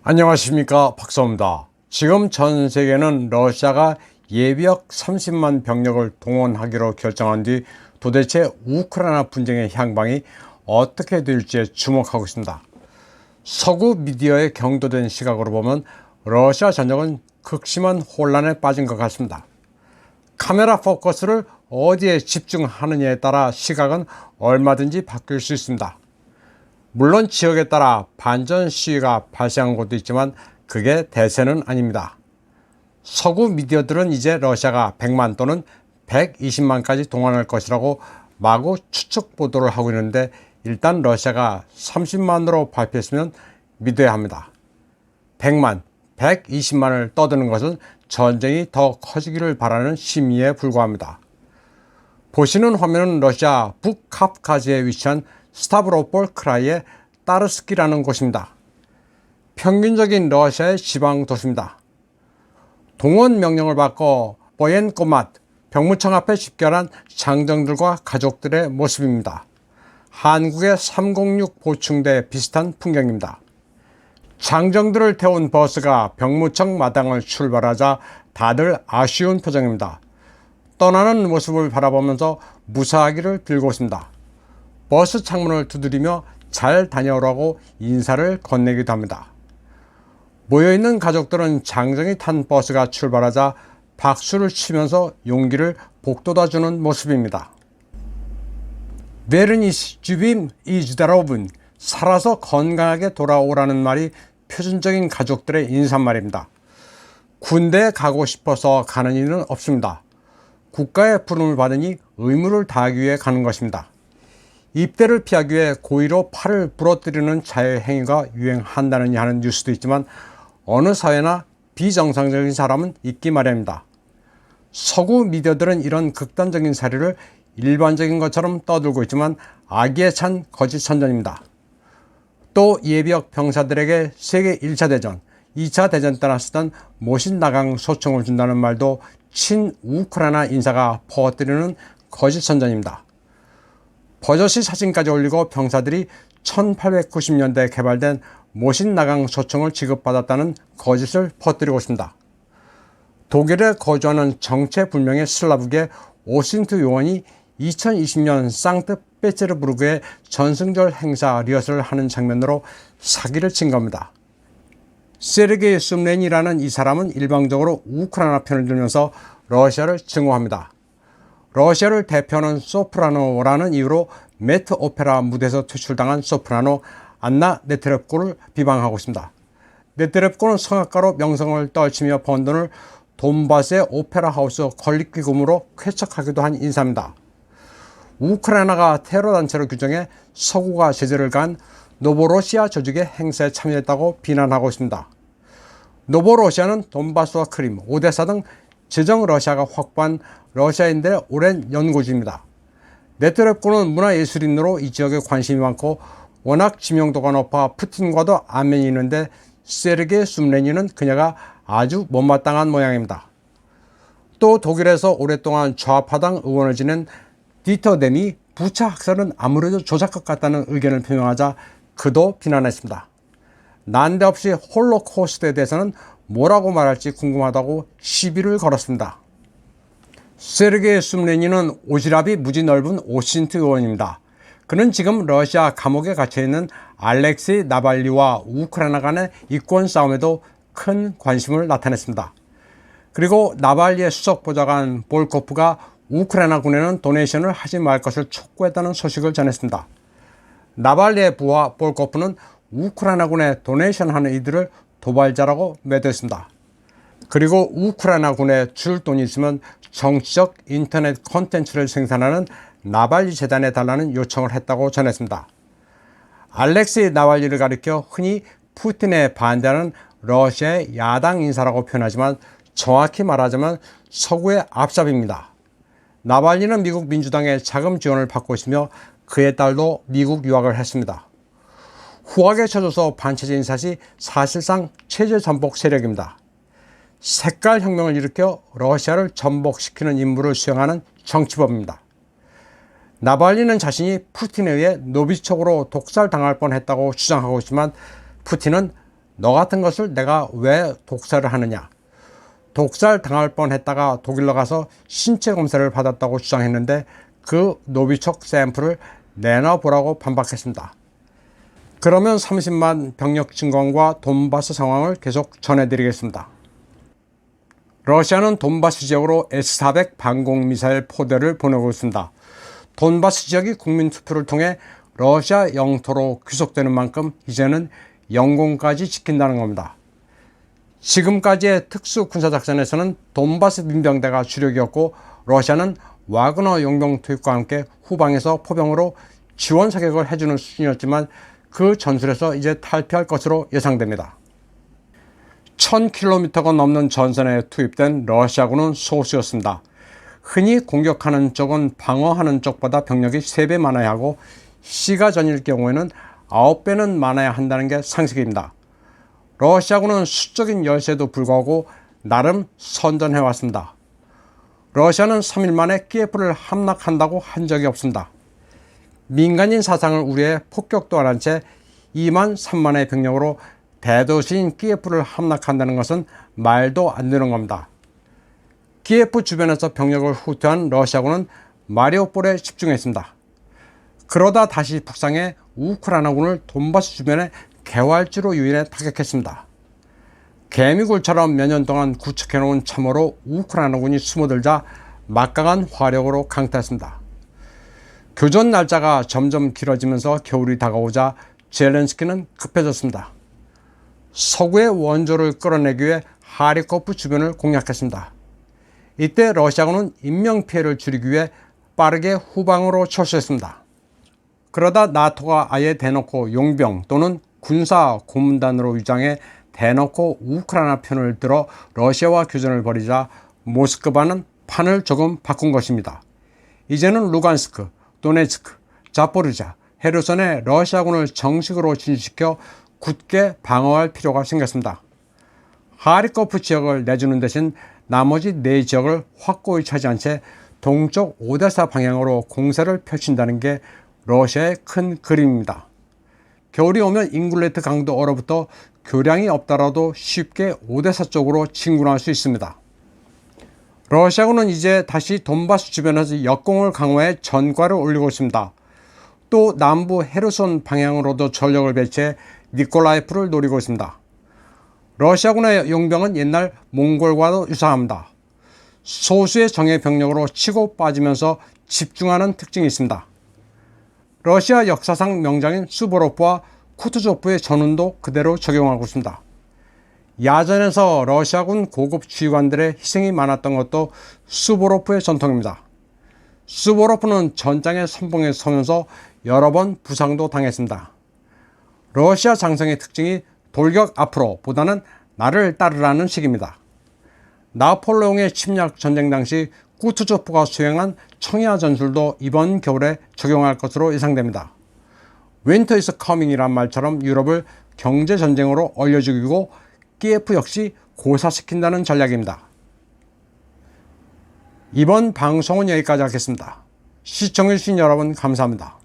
안녕하십니까, 박사입니다. 지금 전 세계는 러시아가 예비역 30만 병력을 동원하기로 결정한 뒤 도대체 우크라이나 분쟁의 향방이 어떻게 될지에 주목하고 있습니다. 서구 미디어의 경도된 시각으로 보면 러시아 전역은 극심한 혼란에 빠진 것 같습니다. 카메라 포커스를 어디에 집중하느냐에 따라 시각은 얼마든지 바뀔 수 있습니다. 물론 지역에 따라 반전 시위가 발생한 곳도 있지만 그게 대세는 아닙니다. 서구 미디어들은 이제 러시아가 100만 또는 120만까지 동원할 것이라고 마구 추측 보도를 하고 있는데, 일단 러시아가 30만으로 발표했으면 믿어야 합니다. 100만, 120만을 떠드는 것은 전쟁이 더 커지기를 바라는 심리에 불과합니다. 보시는 화면은 러시아 북카프카즈에 위치한 스타브로폴 크라이의 따르스키라는 곳입니다. 평균적인 러시아의 지방 도시입니다. 동원 명령을 받고 보옌코맛 병무청 앞에 집결한 장정들과 가족들의 모습입니다. 한국의 306 보충대 비슷한 풍경입니다. 장정들을 태운 버스가 병무청 마당을 출발하자 다들 아쉬운 표정입니다. 떠나는 모습을 바라보면서 무사하기를 빌고 있습니다. 버스 창문을 두드리며 잘 다녀오라고 인사를 건네기도 합니다. 모여있는 가족들은 장정이 탄 버스가 출발하자 박수를 치면서 용기를 북돋아주는 모습입니다. 베르니시 주빔 이즈다로분, 살아서 건강하게 돌아오라는 말이 표준적인 가족들의 인사말입니다. 군대에 가고 싶어서 가는 이는 없습니다. 국가의 부름을 받으니 의무를 다하기 위해 가는 것입니다. 입대를 피하기 위해 고의로 팔을 부러뜨리는 자해 행위가 유행한다느니 하는 뉴스도 있지만 어느 사회나 비정상적인 사람은 있기 마련입니다. 서구 미디어들은 이런 극단적인 사례를 일반적인 것처럼 떠들고 있지만 악의에 찬 거짓 선전입니다. 또 예비역 병사들에게 세계 1차 대전, 2차 대전 때나 쓰던 모신나강 소총을 준다는 말도 친우크라이나 인사가 퍼뜨리는 거짓 선전입니다. 버젓이 사진까지 올리고 병사들이 1890년대에 개발된 모신나강 소총을 지급받았다는 거짓을 퍼뜨리고 있습니다. 독일에 거주하는 정체불명의 슬라브계 오신트 요원이 2020년 상트페테르부르크의 전승절 행사 리허설을 하는 장면으로 사기를 친 겁니다. 세르게이 숨렌이라는 이 사람은 일방적으로 우크라이나 편을 들면서 러시아를 증오합니다. 러시아를 대표하는 소프라노라는 이유로 메트 오페라 무대에서 퇴출당한 소프라노 안나 네트렙코를 비방하고 있습니다. 네트렙코는 성악가로 명성을 떨치며 번 돈을 돈바스의 오페라 하우스 건립기금으로 쾌척하기도 한 인사입니다. 우크라이나가 테러 단체로 규정해 서구가 제재를 가한 노보로시아 조직의 행사에 참여했다고 비난하고 있습니다. 노보로시아는 돈바스와 크림, 오데사 등 제정 러시아가 확보한 러시아인들의 오랜 연고지입니다. 네트렙코는 문화예술인으로 이 지역에 관심이 많고 워낙 지명도가 높아 푸틴과도 안면이 있는데 세르게이 숨레니는 그녀가 아주 못마땅한 모양입니다. 또 독일에서 오랫동안 좌파당 의원을 지낸 디터뎀이 부차 학살은 아무래도 조작것 같다는 의견을 표명하자 그도 비난했습니다. 난데없이 홀로코스트에 대해서는 뭐라고 말할지 궁금하다고 시비를 걸었습니다. 세르게이 숨레니는 오지랖이 무지 넓은 오신트 의원입니다. 그는 지금 러시아 감옥에 갇혀있는 알렉세이 나발리와 우크라이나 간의 이권 싸움에도 큰 관심을 나타냈습니다. 그리고 나발리의 수석 보좌관 볼코프가 우크라이나 군에는 도네이션을 하지 말 것을 촉구했다는 소식을 전했습니다. 나발리의 부하 볼코프는 우크라이나 군에 도네이션하는 이들을 도발자라고 매도했습니다. 그리고 우크라이나 군에 줄 돈이 있으면 정치적 인터넷 콘텐츠를 생산하는 나발리 재단에 달라는 요청을 했다고 전했습니다. 알렉세이 나발리를 가리켜 흔히 푸틴에 반대하는 러시아의 야당 인사라고 표현하지만 정확히 말하자면 서구의 앞잡이입니다. 나발리는 미국 민주당의 자금 지원을 받고 있으며 그의 딸도 미국 유학을 했습니다. 후학에 쳐져서 반체제인 탓이 사실상 체제 전복 세력입니다. 색깔 혁명을 일으켜 러시아를 전복시키는 임무를 수행하는 정치범입니다. 나발리는 자신이 푸틴에 의해 노비척으로 독살당할 뻔했다고 주장하고 있지만 푸틴은 너 같은 것을 내가 왜 독살을 하느냐. 독살 당할 뻔했다가 독일로 가서 신체 검사를 받았다고 주장했는데 그 노비척 샘플을 내놔보라고 반박했습니다. 그러면 30만 병력 증강과 돈바스 상황을 계속 전해드리겠습니다. 러시아는 돈바스 지역으로 S-400 방공미사일 포대를 보내고 있습니다. 돈바스 지역이 국민투표를 통해 러시아 영토로 귀속되는 만큼 이제는 영공까지 지킨다는 겁니다. 지금까지의 특수군사작전에서는 돈바스 민병대가 주력이었고 러시아는 와그너 용병 투입과 함께 후방에서 포병으로 지원 사격을 해주는 수준이었지만 그 전술에서 이제 탈피할 것으로 예상됩니다. 1000km가 넘는 전선에 투입된 러시아군은 소수였습니다. 흔히 공격하는 쪽은 방어하는 쪽보다 병력이 3배 많아야 하고 시가 전일 경우에는 9배는 많아야 한다는 게 상식입니다. 러시아군은 수적인 열세에도 불구하고 나름 선전해왔습니다. 러시아는 3일 만에 키예프를 함락한다고 한 적이 없습니다. 민간인 사상을 우려해 폭격도 안 한 채 2만 3만의 병력으로 대도시인 키예프를 함락한다는 것은 말도 안 되는 겁니다. 키예프 주변에서 병력을 후퇴한 러시아군은 마리우폴에 집중했습니다. 그러다 다시 북상해 우크라이나군을 돈바스 주변의 개활지로 유인해 타격했습니다. 개미굴처럼 몇 년 동안 구축해놓은 참호로 우크라이나군이 숨어들자 막강한 화력으로 강타했습니다. 교전 날짜가 점점 길어지면서 겨울이 다가오자 젤렌스키는 급해졌습니다. 서구의 원조를 끌어내기 위해 하리코프 주변을 공략했습니다. 이때 러시아군은 인명피해를 줄이기 위해 빠르게 후방으로 철수했습니다. 그러다 나토가 아예 대놓고 용병 또는 군사 고문단으로 위장해 대놓고 우크라이나 편을 들어 러시아와 교전을 벌이자 모스크바는 판을 조금 바꾼 것입니다. 이제는 루간스크, 도네츠크, 자포리자, 헤르손에 러시아군을 정식으로 진출시켜 굳게 방어할 필요가 생겼습니다. 하리코프 지역을 내주는 대신 나머지 4지역을 확고히 차지한 채 동쪽 오데사 방향으로 공세를 펼친다는 게 러시아의 큰 그림입니다. 겨울이 오면 잉글레트 강도 얼어붙어 교량이 없더라도 쉽게 오데사 쪽으로 진군할 수 있습니다. 러시아군은 이제 다시 돈바스 주변에서 역공을 강화해 전과를 올리고 있습니다. 또 남부 헤르손 방향으로도 전력을 배치해 니콜라이프를 노리고 있습니다. 러시아군의 용병은 옛날 몽골과도 유사합니다. 소수의 정예 병력으로 치고 빠지면서 집중하는 특징이 있습니다. 러시아 역사상 명장인 수보로프와 쿠투조프의 전운도 그대로 적용하고 있습니다. 야전에서 러시아군 고급 지휘관들의 희생이 많았던 것도 수보로프의 전통입니다. 수보로프는 전장의 선봉에 서면서 여러 번 부상도 당했습니다. 러시아 장성의 특징이 돌격 앞으로 보다는 나를 따르라는 식입니다. 나폴레옹의 침략 전쟁 당시 쿠투조프가 수행한 청야 전술도 이번 겨울에 적용할 것으로 예상됩니다. Winter is coming이란 말처럼 유럽을 경제전쟁으로 얼려 죽이고 키예프 역시 고사시킨다는 전략입니다. 이번 방송은 여기까지 하겠습니다. 시청해주신 여러분 감사합니다.